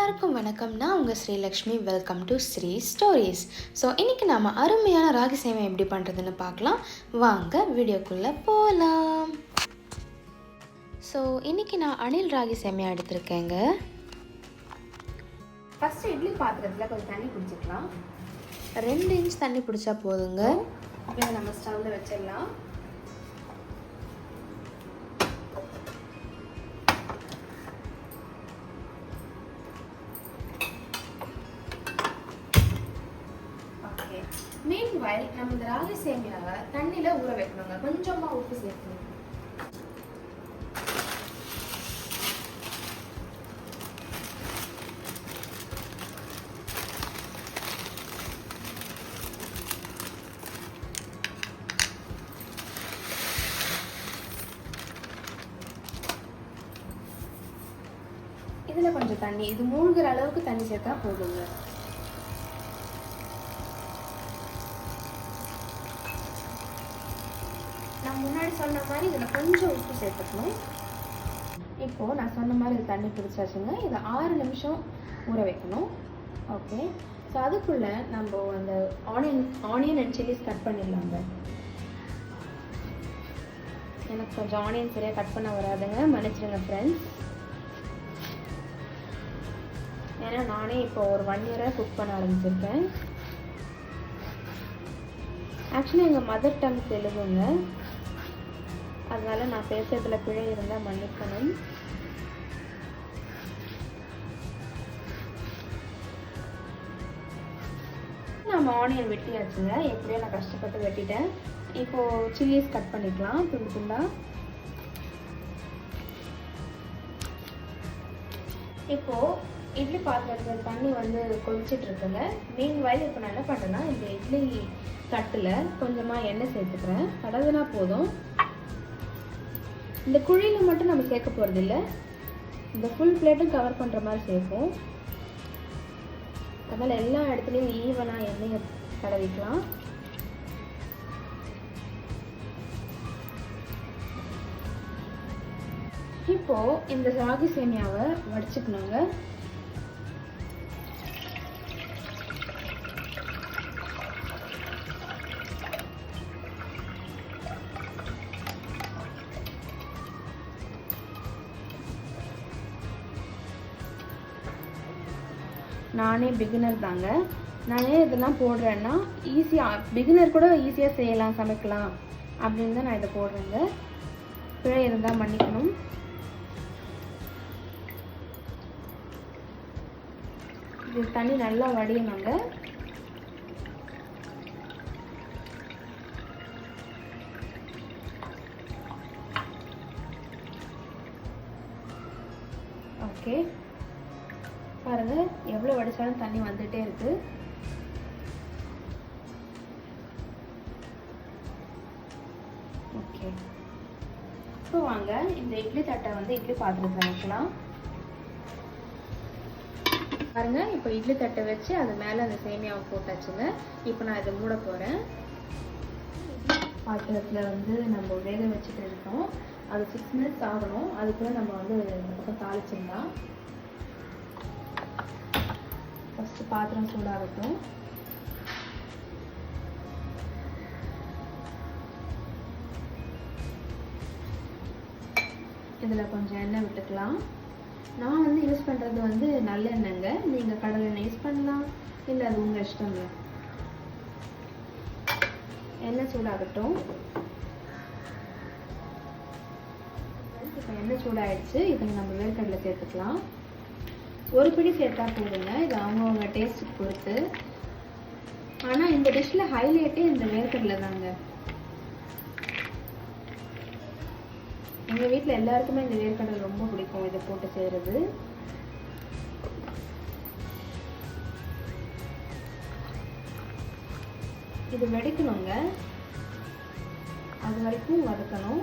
எல்லாருக்கும் வணக்கம். நான் உங்கள் Srilakshmi. Welcome to Sri stories. So இன்றைக்கி நம்ம அருமையான ராகி சேமியா எப்படி பண்ணுறதுன்னு பார்க்கலாம். வாங்க வீடியோக்குள்ளே போகலாம். ஸோ இன்றைக்கி நான் அணில் ராகி சேமியா எடுத்திருக்கேங்க. ஃபஸ்ட்டு இட்லி பாத்திரத்தில் கொஞ்சம் தண்ணி பிடிச்சிக்கலாம். 2 இன்ச் தண்ணி பிடிச்சா போதுங்க. இப்போ நம்ம ஸ்டவ்வில் வச்சிடலாம். மீன்வைல் நம்ம இந்த ராகி சேமியாவை தண்ணியில் ஊற வைக்கணுங்க. கொஞ்சமாக உப்பு சேர்க்கணும். இதில் கொஞ்சம் தண்ணி, இது மூழ்கிற அளவுக்கு தண்ணி சேர்த்தா போதுங்க. நான் முன்னாடி சொன்ன மாதிரி இதில் கொஞ்சம் உப்பு சேர்த்துக்கணும். இப்போது நான் சொன்ன மாதிரி இது தண்ணி பிடிச்சாச்சுங்க. இதை 6 நிமிஷம் ஊற வைக்கணும். ஓகே, ஸோ அதுக்குள்ளே நம்ம அந்த ஆனியன் அண்ட் சில்லிஸ் கட் பண்ணிடலாங்க. எனக்கு கொஞ்சம் ஆனியன் சரியாக கட் பண்ண வராதுங்க, மன்னிச்சிடுங்க ஃப்ரெண்ட்ஸ். ஏன்னா நானே இப்போ ஒரு 1 இயராக குக் பண்ண ஆரம்பிச்சிருக்கேன். ஆக்சுவலி எங்கள் மதர் டங் தெலுங்குங்க, அதனால நான் பேசுறதுல பிழை இருந்தால் மன்னிக்கணும். நம்ம ஆனியன் வெட்டியாச்சுங்க. எப்படியோ நான் கஷ்டப்பட்டு வெட்டிட்டேன். இப்போது சில்லிஸ் கட் பண்ணிக்கலாம் துண்டு துண்டா. இப்போது இட்லி பாத்திரத்தில் தண்ணி வந்து கொதிச்சிட்டு இருக்குங்க. மீன்வைல் இப்போ நான் என்ன பண்ணுறேன்னா, இந்த இட்லி தட்டில் கொஞ்சமாக எண்ணெய் சேர்த்துக்கிறேன். தடவுனா போதும். இந்த குழியில் மட்டும் நம்ம சேர்க்க போகிறது இல்லை, இந்த ஃபுல் பிளேட்டும் கவர் பண்ணுற மாதிரி சேர்ப்போம். அதனால் எல்லா இடத்துலையும் ஈவனாக எண்ணெயை தடவிக்கலாம். இப்போது இந்த ராகி சேமியாவை வடிச்சுக்கணுங்க. நானே பிகினர் தாங்க. நானே இதெல்லாம் போடுறேன்னா ஈஸியாக, பிகினர் கூட ஈஸியாக செய்யலாம், சமைக்கலாம் அப்படின்னு தான் நான் இதை போடுறேங்க. பிழை இருந்தால் மன்னிக்கணும். இது தண்ணி நல்லா வடியணுங்க. ஓகே, பாருங்க எவ்வளோ வடிச்சாலும் தண்ணி வந்துட்டே இருக்கு. ஓகே, இப்போ வாங்க இந்த இட்லி தட்டை வந்து இட்லி பாத்திரத்தில் வைக்கலாம். பாருங்க, இப்போ இட்லி தட்டை வச்சு அது மேலே அந்த சேமியாவை போட்டாச்சுங்க. இப்போ நான் இதை மூட போகிறேன். பாத்திரத்தில் வந்து நம்ம வேக வச்சுட்டு இருக்கோம். அது 6 மினிட்ஸ் ஆகணும். அதுக்குள்ளே நம்ம வந்து இந்த பக்கம் தாளிச்சிடலாம். ஃபஸ்ட்டு பாத்திரம் சூடாகட்டும். இதில் கொஞ்சம் எண்ணெய் விட்டுக்கலாம். நான் வந்து யூஸ் பண்ணுறது வந்து நல்லெண்ணெய்ங்க. நீங்கள் கடலை எண்ணெய் யூஸ் பண்ணலாம், இல்லை அது உங்கள் இஷ்டங்க. எண்ணெய் சூடாகட்டும். இப்போ எண்ணெய் சூடாகிடுச்சு. இதில் நம்ம வேர்க்கடலை சேர்த்துக்கலாம். ஒரு பிடி சேர்த்தா போதுங்க, இது அவங்கவுங்க டேஸ்ட்டுக்கு பொறுத்து. ஆனால் இந்த டிஷ்ஷில் ஹைலைட்டே இந்த வேர்க்கடலை தாங்க. எங்கள் வீட்டில் எல்லாருக்குமே இந்த வேர்க்கடலை ரொம்ப பிடிக்கும், இதை போட்டு செய்கிறது. இது வெடிக்கணுங்க, அது வரைக்கும் வதக்கணும்.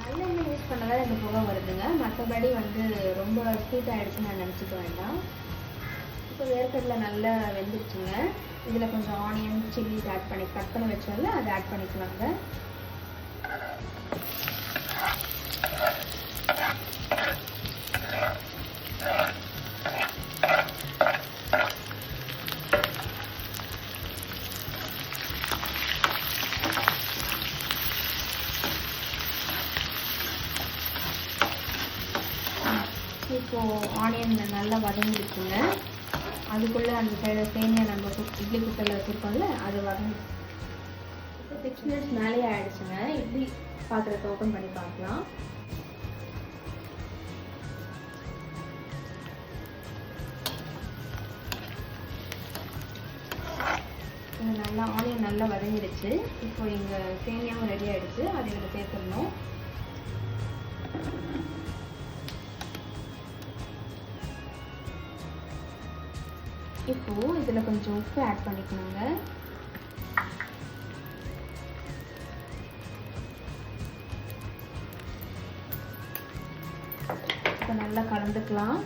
நல்லெண்ணெய் யூஸ் பண்ணதான் இந்த புகை வருதுங்க. மற்றபடி வந்து ரொம்ப ஹீட் ஆகிடுச்சுன்னு நான் நினச்சிக்க வேண்டாம். இப்போ வேர்க்கடலை நல்லா வெந்துருச்சுங்க. இதில் கொஞ்சம் ஆனியன் சில்லிஸ் ஆட் பண்ணி கட் பண்ணி வச்சோம்ல, அதை ஆட் பண்ணிக்கலாங்க. இப்போது ஆனியன் நல்லா வதங்கிடுச்சுங்க. அதுக்குள்ளே அந்த சைடு சேமியா நம்ம இட்லி குக்கரில் வச்சுருக்கோம்ல அது வதங்கி இப்போ 6 மினிட்ஸ் மேலேயே ஆகிடுச்சுங்க. இட்லி பாத்திரத்தை ஓப்பன் பண்ணி பார்க்கலாம். இங்கே நல்லா ஆனியன் நல்லா வதங்கிடுச்சு. இப்போ இங்கே சேமியாவும் ரெடி ஆகிடுச்சு. அதை இதில் சேர்த்துடணும். இப்போது இதில் கொஞ்சம் உப்பு ஆட் பண்ணிக்கணுங்க. இப்போ நல்லா கலந்துக்கலாம்.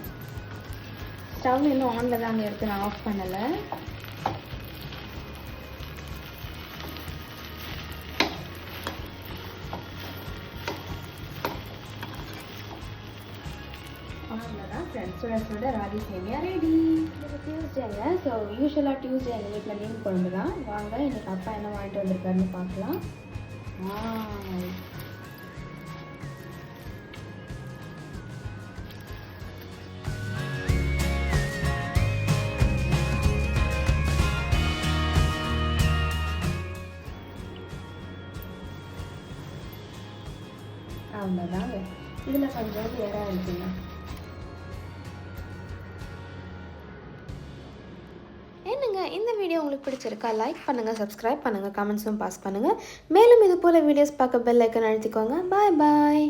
ஸ்டவ் இன்னும் ஆனில் தான் அங்கே எடுத்து நான் ஆஃப் பண்ணலை. அவ்வளோதான் ஃப்ரெண்ட்ஸ், சுட சுட ராகி சேமியா ரெடி. இது டியூஸ்டேங்க. ஸோ யூஸ்வலாக டியூஸ்டே எங்கள் வீட்டில் மீன் குழம்பு தான். வாங்க இன்னைக்கு அப்பா என்ன வாங்கிட்டு வந்திருக்காருன்னு பார்க்கலாம். அவ்வளோதாங்க. இதில் கொஞ்சம் இறா இருக்குங்க. என்னங்க இந்த வீடியோ உங்களுக்கு பிடிச்சிருக்கா? லைக் பண்ணுங்கள், சப்ஸ்கிரைப் பண்ணுங்கள், கமெண்ட்ஸும் பாஸ் பண்ணுங்கள். மேலும் இது போல் வீடியோஸ் பார்க்க பெல் ஐக்கன் அழுத்திக்கோங்க. பாய் பாய்.